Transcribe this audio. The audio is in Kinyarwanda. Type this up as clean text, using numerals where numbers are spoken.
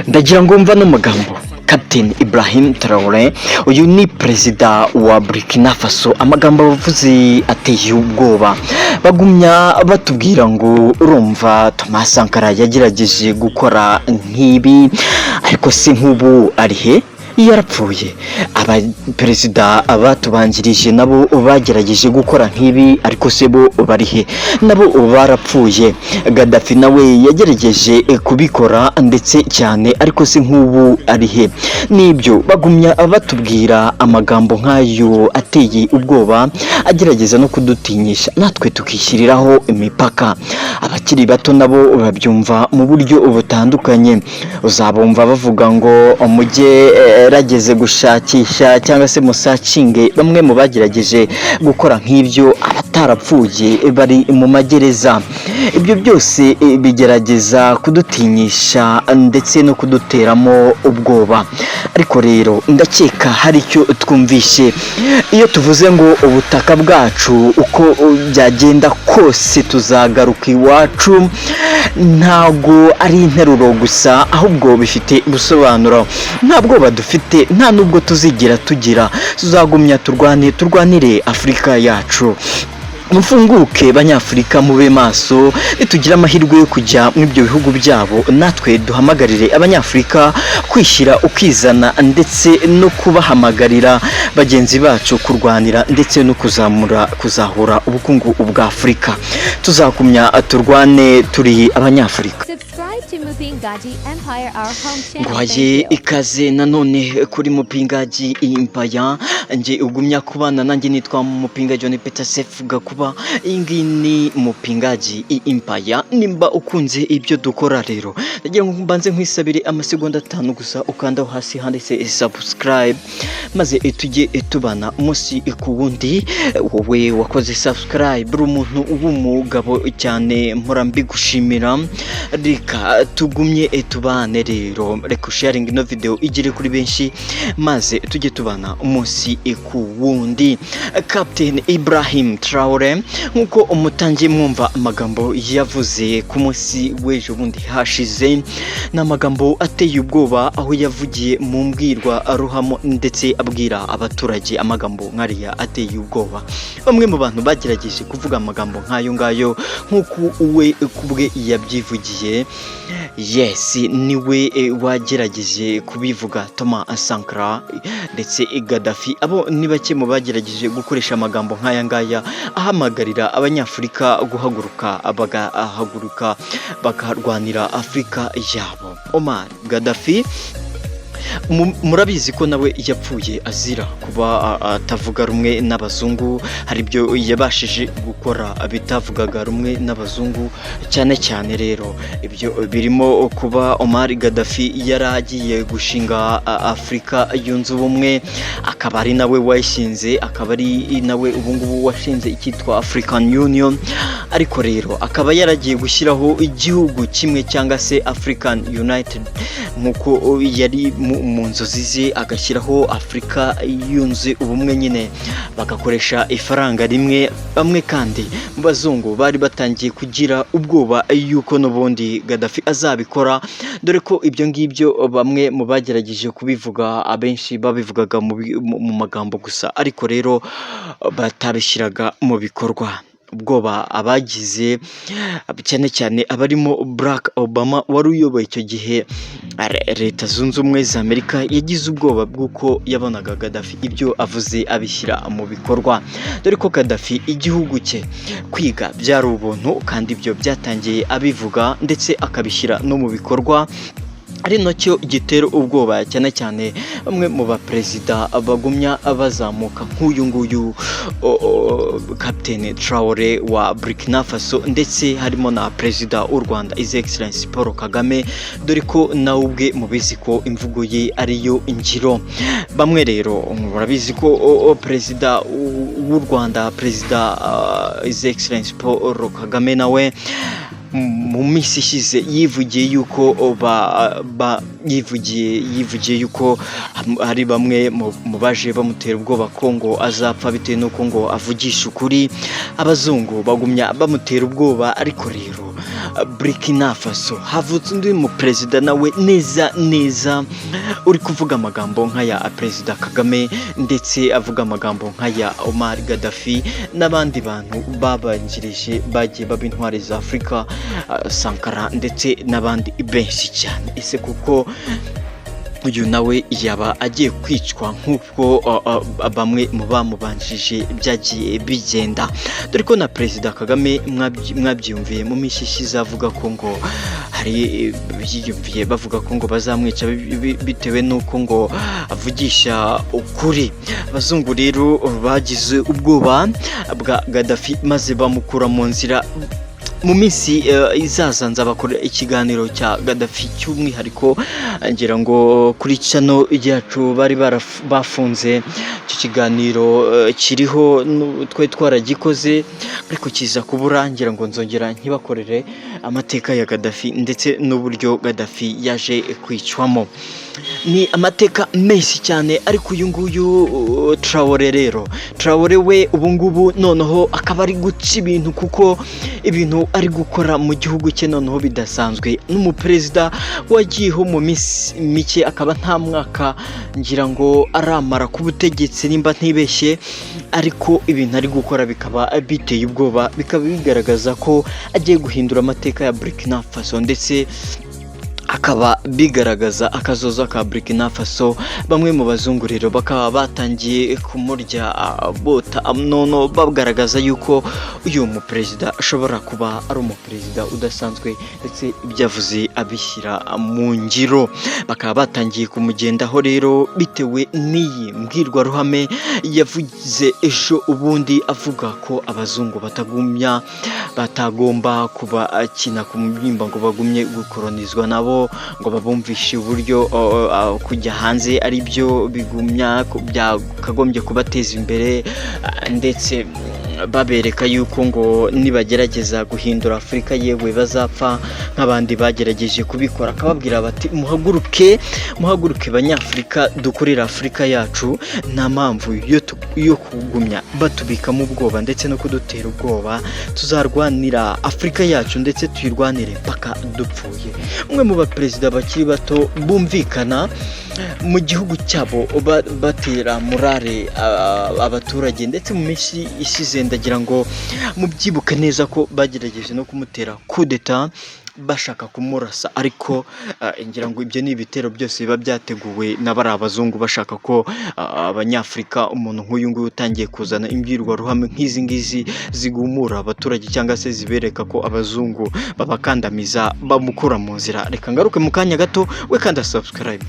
ndagira ngo mva no magambo Captain Ibrahim Traoré uyu ni perezida wa Burkina Faso amagambo bavuze ateye ubwoba bagumya batubwira ngo urumva Thomas Sankara yagerageje gukora nk'ibi ariko se nk'ubu ari he yarapfuye aba perezida abatubanjirije nabo bagerageje gukora nk'ibi ariko se bo barihe nabo barapfuye Gaddafi nawe yagerageje kubikora ndetse cyane ariko se nk'ubu arihe nibyo bagumya batubwira amagambo nk'ayo ateye ubwoba agerageza no kudutinyisha natwe tukishyiriraho imipaka abakiri bato nabo babyumva mu buryo butandukanye uzabumva bavuga ngo umujye rageze gushakisha cyangwa se musacinge bamwe mu bagerageje gukora nk'ibyo abatarapfuye bari mu magereza ibyo byose bigerageza kudutinyisha ndetse no kuduteramo ubwoba ariko rero ndakeka hari icyo twumvishe iyo tuvuze ngo ubutaka bwacu uko byagenda kose tuzagaruka iwacu ntago ari interuro gusa ahubwo bifite ubusobanuro ntabwo badufite nta nubwo tuzigira tugira tuzagumya turwanire Afurika yacu mufunguke banyafurika mube maso nitugira amahirwe yo kujya mu ibyo bihugu byabo natwe duhamagarire abanyafurika kwishyira ukizana ndetse no kubahamagarira bagenzi bacu kurwanira ndetse no kuzahura ubukungu bwa Afurika tuzakumya turwane turi abanyafurika Ngwaye ikaze nanone kuri Mupingaji Empire nje ugumya kubana nanjye nitwa Mupinga John Peter Sef gakuba ingini Mupingaji Empire nimba ukunze ibyo dukora rero ndagira ngo mbanze nkwisabire amasegonda 5 gusa ukanda hasi handitse subscribe maze tujye tubana umunsi ku wundi wowe wakoze subscribe uri umuntu w'umugabo cyane mpora mbigushimira reka tugumye tubane rero reka sharing ino video igire kuri benshi maze tujye tubana umunsi ku wundi Captain Ibrahim Traoré nkuko umutangiye mwumva amagambo yavuze ku munsi w'ejo bundi hashize n'amagambo ateye ubwoba aho yavugiye mu mbwirwa ruhamo ndetse abwira abaturage amagambo nkariya ateye ubwoba bamwe mu bantu bagerageje kuvuga amagambo nkayo ngayo nkuko uwe kubwe yabyivugiye yes niwe wagerageje kubivuga Thomas Sankara ndetse Gaddafi abo ni bake mu bagerageje gukoresha amagambo nkaya ngaya ahamagarira abanyafurika guhaguruka bakarwanira Afurika yabo Omar Gaddafi murabizi ko nawe yapfuye azira kuba atavuga rumwe n'abazungu hari ibyo yabashije gukora bitavugaga rumwe n'abazungu cyane rero ibyo birimo kuba Omar Gaddafi yaragiye gushinga Afurika yunze ubumwe akaba ari nawe wayishinze akaba ari nawe ubungubu washinze icyitwa African Union ariko rero akaba yaragiye gushyiraho igihugu kimwe cyangwa se African United nkuko yari mu nzozi ze agashyiraho Afurika yunze ubumwe nyine bagakoresha ifaranga rimwe bamwe kandi mu bazungu bari batangiye kugira ubwoba yuko n'ubundi Gaddafi azabikora dore ko ibyo ngibyo bamwe mu bagerageje kubivuga abenshi babivugaga mu magambo gusa ariko rero batabishyiraga mu bikorwa ubwoba abagize cyane abarimo Barack Obama wari uyoboye icyo gihe leta zunze ubumwe za Amerika yagize ubwoba bw'uko yabonaga Gaddafi ibyo avuze abishyira mu bikorwa dore ko Gaddafi igihugu cye kwiga byari ubuntu kandi ibyo byatangiye abivuga ndetse akabishyira no mu bikorwa ari nacyo gitera ubwoba cyane bamwe mu baperezida bagumya bazamuka nk'uyu nguyu Captain Traoré wa Burkina Faso ndetse harimo na perezida w'u Rwanda His Excellency Paul Kagame dore ko nawe ubwe mubizi ko imvugo ye ariyo ingiro bamwe rero murabizi ko perezida w'u Rwanda perezida His Excellency Paul Kagame nawe mu minsi ishize yivugiye yuko yivugiye yuko hari bamwe mu baje bamutera ubwoba ko ngo azapfa bitewe n'uko ngo avugisha ukuri abazungu bagumya bamutera ubwoba ariko rero Burkina Faso havutse undi mu perezida nawe neza uri kuvuga amagambo nk'aya perezida Kagame ndetse avuga amagambo nk'aya Omar Gaddafi n'abandi bantu babanjirije bagiye baba intwari za Afurika, Sankara ndetse n'abandi benshi cyane. Ese kuko uyu nawe yaba agiye kwicwa nk'uko bamwe mu bamubanjije byagiye bigenda, dore ko na perezida Kagame mwabyumviye mu minsi ishize avuga ko ngo hari byiyumviye bavuga ko ngo bazamwica bitewe n'uko ngo avugisha ukuri. Abazungu rero bagize ubwoba bwa Gaddafi maze bamukura mu nzira. Mu minsi izaza nzabakorera ikiganiro cya Gaddafi cy'umwihariko, ngira ngo kuri channel yacu bari bafunze icyo kiganiro kiriho twari twaragikoze ariko kiza kubura, ngira ngo nzongera nkibakorere amateka ya Gaddafi ndetse n'uburyo Gaddafi yaje kwicwamo. Ni amateka menshi cyane, ariko uyu nguyu Traore rero, Traore we ubu ngubu noneho akaba ari guca ibintu, kuko ibintu ari gukora mu gihugu cye noneho bidasanzwe. N'umuperezida wagiyeho mu minsi mike, akaba nta mwaka ngira ngo aramara ku butegetsi nimba ntibeshye, ariko ibintu ari gukora bikaba biteye ubwoba, bikaba bigaragaza ko agiye guhindura amateka ya Burkina Faso ndetse akaba bigaragaza akazoza ka Burkina Faso. Bamwe mu bazungu rero bakaba batangiye kumurya bota nono, bagaragaza yuko uyu muperezida ashobora kuba ari umuperezida udasanzwe ndetse ibyavuze abishyira mu ngiro. Bakaba batangiye kumugendaho rero bitewe n'iyi mbwirwaruhame yavuze ejo ubundi, avuga ko abazungu batagomba kuba akina ku mubyimba ngo bagumye gukolonizwa nabo, ngo babumvishe uburyo kujya hanze ari byo bigumya byakagombye kubateza imbere, ndetse babereka yuko ngo nibagerageza guhindura Afurika yewe bazapfa nk'abandi bagerageje kubikora. Akababwira bati muhaguruke banyafurika, dukorera Afurika yacu, nta mpamvu yo kugumya batubikamo ubwoba ndetse no kudutera ubwoba. Tuzarwanira Afurika yacu ndetse tuyirwanire paka dupfuye. Umwe mu baperezida bakiri bato bumvikana mu gihugu cyabo batera morale abaturage, ndetse mu minsi ishize ndagira ngo mubyibuke neza ko bagerageje no kumutera coup d'etat bashaka kumurasa, ariko ngira ngo ibyo ni ibitero byose biba byateguwe n'abari abazungu bashaka ko abanyafurika, umuntu nk'uyu nguyu utangiye kuzana imbwirwaruhame nk'izi ngizi zigumura abaturage cyangwa se zibereka ko abazungu babakandamiza bamukura mu nzira. Reka ngaruke mu kanya gato, we kanda subscribe.